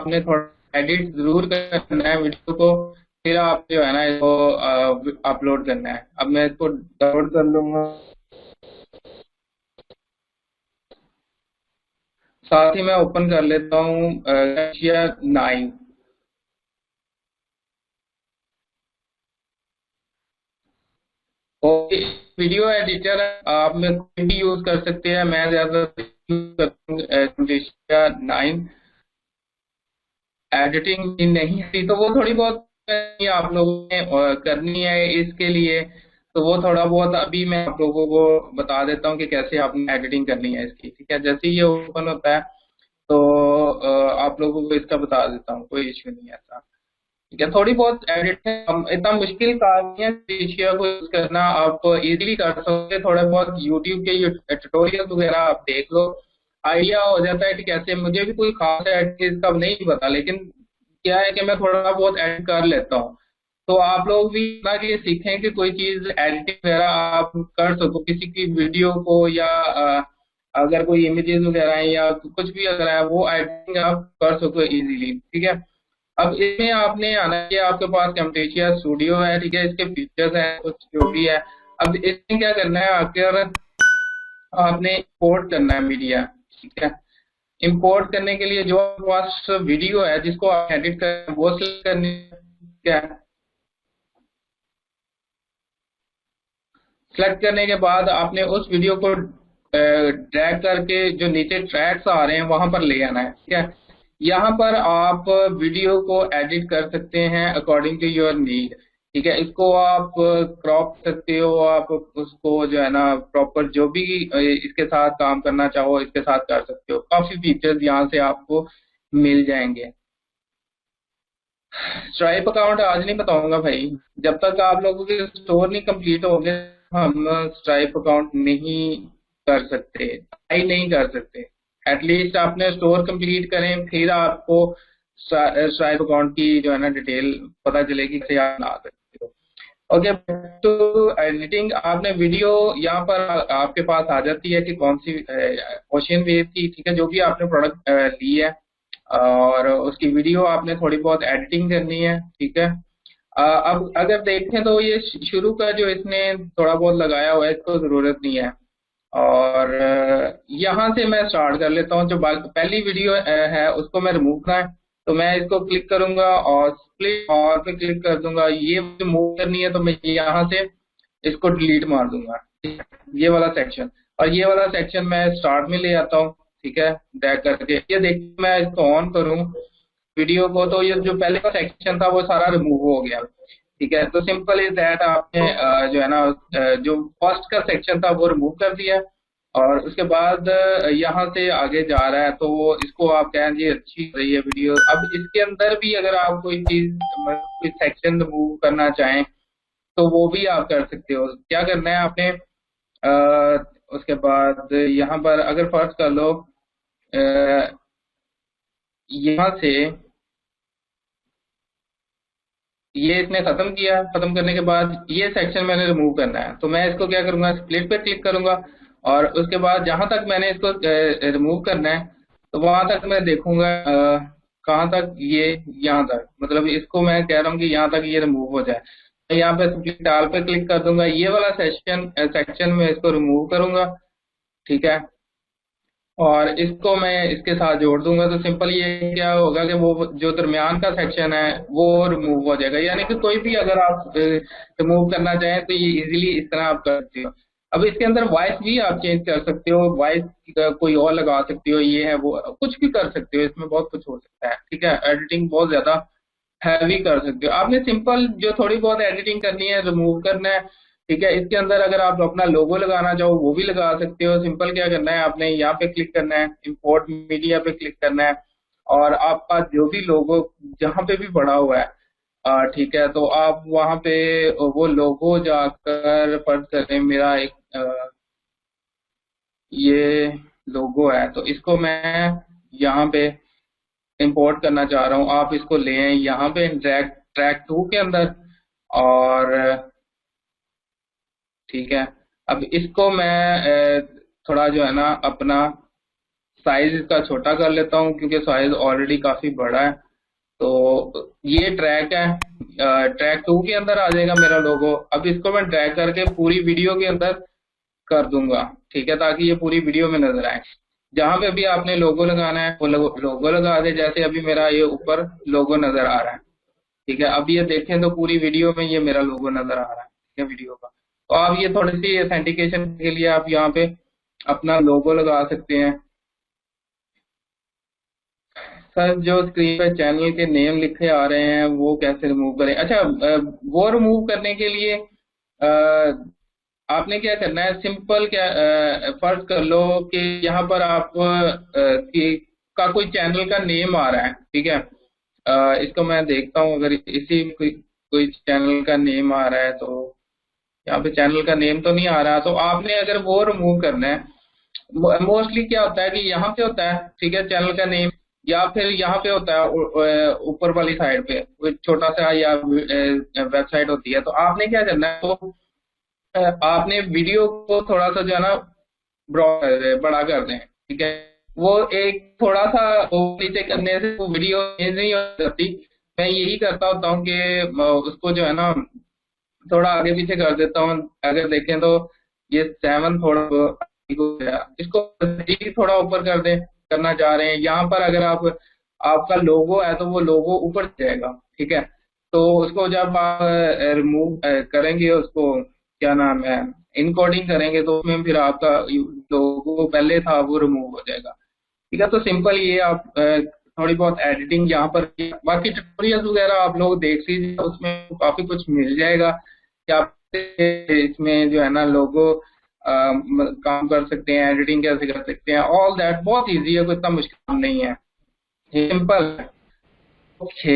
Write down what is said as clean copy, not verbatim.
आपने थोड़ा एडिट जरूर करना है वीडियो को, फिर आप जो है ना इसको अपलोड करना है। अब मैं इसको डाउनलोड कर लूंगा, साथ ही मैं ओपन कर लेता हूँ कैप्शिया 9। और वीडियो एडिटर आप में कोई भी यूज कर सकते हैं, मैं ज्यादा यूज करता हूँ कैप्शिया 9। एडिटिंग नहीं आती तो वो थोड़ी बहुत आप लोगों ने करनी है इसके लिए, तो वो थोड़ा बहुत अभी मैं आप लोगों को बता देता हूँ कि कैसे आपने एडिटिंग करनी है इसकी। ठीक है, जैसे ही ये ओपन होता है तो आप लोगों को इसका बता देता हूँ, कोई इश्यू नहीं है ऐसा। ठीक है, थोड़ी बहुत एडिट है, इतना मुश्किल काम नहीं है विषय को यूज करना, आप इजीली कर सकते हैं। थोड़ा बहुत यूट्यूब के ट्यूटोरियल वगैरह आप देख लो, आइडिया हो जाता है कि कैसे। मुझे भी कोई खास एडिट का नहीं पता, लेकिन क्या है कि मैं थोड़ा बहुत एडिट कर लेता हूँ। तो आप लोग भी इतना कि सीखें कि कोई चीज एडिटिंग वगैरह आप कर सको किसी की वीडियो को, या अगर कोई इमेजेस वगैरह हैं या कुछ भी अगर है वो एडिटिंग आप कर सको इजीली। ठीक है, अब इसमें आपने आना है कि आपके पास कैमटेशिया स्टूडियो है। ठीक है, इसके फीचर्स हैं कुछ जो भी है। अब इसमें क्या करना है, अगर आपने इंपोर्ट करना है मीडिया। ठीक है, इंपोर्ट करने के लिए जो आपके पास वीडियो है जिसको आप एडिट कर वो सिलेक्ट करनी है। क्या सेलेक्ट करने के बाद आपने उस वीडियो को ड्रैग करके जो नीचे ट्रैक्स आ रहे हैं वहां पर ले आना है। ठीक है, यहाँ पर आप वीडियो को एडिट कर सकते हैं अकॉर्डिंग टू योर नीड। ठीक है, इसको आप क्रॉप सकते हो, आप उसको जो है ना प्रॉपर जो भी इसके साथ काम करना चाहो इसके साथ कर सकते हो। काफी फीचर्स यहाँ से आपको मिल जाएंगे। स्ट्राइप अकाउंट आज नहीं बताऊंगा भाई, जब तक आप लोगों के स्टोर नहीं कंप्लीट होंगे हम स्ट्राइप अकाउंट नहीं कर सकते, ट्राई नहीं कर सकते। एटलीस्ट आपने स्टोर कंप्लीट करें फिर आपको स्ट्राइप अकाउंट की जो है ना डिटेल पता चलेगी कि आप बना सकते हो। ओके, तो एडिटिंग आपने वीडियो यहाँ पर आपके पास आ जाती है कि कौन सी ओशियन वेव की। ठीक है, जो भी आपने प्रोडक्ट ली है और उसकी वीडियो आपने थोड़ी बहुत एडिटिंग करनी है। ठीक है, अब अगर देखें तो ये शुरू का जो इसने थोड़ा बहुत लगाया हुआ है इसको जरूरत नहीं है। और यहाँ से मैं स्टार्ट कर लेता हूँ। जो पहली वीडियो है उसको मैं रिमूव करना है, तो मैं इसको क्लिक करूंगा और स्प्लिट और पे क्लिक कर दूंगा। ये मूव करनी है तो मैं यहाँ से इसको डिलीट मार दूंगा, ये वाला सेक्शन। और ये वाला सेक्शन मैं स्टार्ट में ले आता हूँ। ठीक है, ड्रैग करके ये देखिए मैं इसको ऑन करूँ वीडियो को तो ये जो पहले का सेक्शन था वो सारा रिमूव हो गया। ठीक है, तो सिंपल इज दैट आपने जो है ना जो फर्स्ट का सेक्शन था वो रिमूव कर दिया, और उसके बाद यहाँ से आगे जा रहा है तो इसको आप कहें जी अच्छी हो रही है वीडियो। अब इसके अंदर भी अगर आप कोई चीज कोई सेक्शन रिमूव करना चाहें तो वो भी आप कर सकते हो। क्या करना है आपने उसके बाद यहाँ पर अगर फर्स्ट कर लो यहाँ से ये इसने खत्म किया, खत्म करने के बाद ये सेक्शन मैंने रिमूव करना है तो मैं इसको क्या करूंगा स्प्लिट पे क्लिक करूंगा, और उसके बाद जहां तक मैंने इसको रिमूव करना है तो वहां तक मैं देखूंगा कहाँ तक ये यहाँ तक, मतलब इसको मैं कह रहा हूँ कि यहाँ तक ये रिमूव हो जाए। तो यहाँ पे स्प्लिट आल पे क्लिक कर दूंगा, ये वाला सेक्शन में इसको रिमूव करूंगा। ठीक है, और इसको मैं इसके साथ जोड़ दूंगा तो सिंपल ये क्या होगा कि वो जो दरमियान का सेक्शन है वो रिमूव हो जाएगा। यानी कि कोई भी अगर आप रिमूव करना चाहें तो ये इजीली इस तरह आप कर सकते हो। अब इसके अंदर वॉइस भी आप चेंज कर सकते हो, वॉइस कोई और लगा सकते हो, ये है वो कुछ भी कर सकते हो, इसमें बहुत कुछ हो सकता है। ठीक है, एडिटिंग बहुत ज्यादा हैवी कर सकते हो। आपने सिंपल जो थोड़ी बहुत एडिटिंग करनी है रिमूव करना है। ठीक है, इसके अंदर अगर आप अपना लोगो लगाना चाहो वो भी लगा सकते हो। सिंपल क्या करना है आपने यहाँ पे क्लिक करना है, इंपोर्ट मीडिया पे क्लिक करना है, और आपका जो भी लोगो जहाँ पे भी पड़ा हुआ है ठीक है, तो आप वहाँ पे वो लोगो जाकर फर्ज करें मेरा एक ये लोगो है तो इसको मैं यहाँ पे इंपोर्ट करना चाह रहा हूँ। आप इसको ले आए यहाँ पे ट्रैक ट्रैक 2 के अंदर, और ठीक है, अब इसको मैं थोड़ा जो है ना अपना साइज इसका छोटा कर लेता हूँ क्योंकि साइज ऑलरेडी काफी बड़ा है। तो ये ट्रैक है, ट्रैक 2 के अंदर आ जाएगा मेरा लोगो। अब इसको मैं ड्रैग करके पूरी वीडियो के अंदर कर दूंगा, ठीक है, ताकि ये पूरी वीडियो में नजर आए। जहां पे भी आपने लोगो लगाना है वो लोगो लगा दे। जैसे अभी मेरा ये ऊपर लोगो नजर आ रहा है, ठीक है। अब ये देखें तो पूरी वीडियो में ये मेरा लोगो नजर आ रहा है, ठीक है, वीडियो का। तो आप ये थोड़ी सी ऑथेंटिकेशन के लिए आप यहाँ पे अपना लोगो लगा सकते हैं। सर जो स्क्रीन पे चैनल के नेम लिखे आ रहे हैं वो कैसे रिमूव करें? अच्छा, वो रिमूव करने के लिए आपने क्या करना है, सिंपल क्या, फर्ज कर लो कि यहाँ पर आप का कोई चैनल का नेम आ रहा है, ठीक है। इसको मैं देखता हूँ, अगर इसी कोई चैनल का नेम आ रहा है तो यहाँ पे चैनल का नेम तो नहीं आ रहा। तो आपने अगर वो रिमूव करना है, मोस्टली क्या होता है कि यहाँ पे होता है, ठीक है, चैनल का नेम, या फिर यहाँ पे होता है ऊपर वाली साइड पे कोई छोटा सा या वेबसाइट होती है। तो आपने क्या करना है, तो आपने वीडियो को थोड़ा सा जो है ना बड़ा कर दें, ठीक है। वो एक थोड़ा सा नीचे करने से वो वीडियो चेंज नहीं हो जाती। मैं यही करता होता हूँ कि उसको जो है ना थोड़ा आगे पीछे कर देता हूँ। अगर देखें तो ये 7 थोड़ा ठीक हो गया, इसको 3 थोड़ा ऊपर कर दें, करना चाह रहे हैं। यहाँ पर अगर आप आपका लोगो है तो वो लोगो ऊपर जाएगा, ठीक है। तो उसको जब आप रिमूव करेंगे, उसको क्या नाम है, इनकोडिंग करेंगे, तो उसमें फिर आपका लोगो पहले था वो रिमूव हो जाएगा, ठीक है। तो सिंपल ये आप थोड़ी बहुत एडिटिंग यहाँ पर, बाकी ट्यूटोरियल्स वगैरह आप लोग देख लीजिए, उसमें काफी कुछ मिल जाएगा कि आप इसमें जो है ना लोगो काम कर सकते हैं, एडिटिंग कैसे कर सकते हैं, ऑल दैट बहुत इजी है, कोई इतना मुश्किल नहीं है, सिंपल। ओके।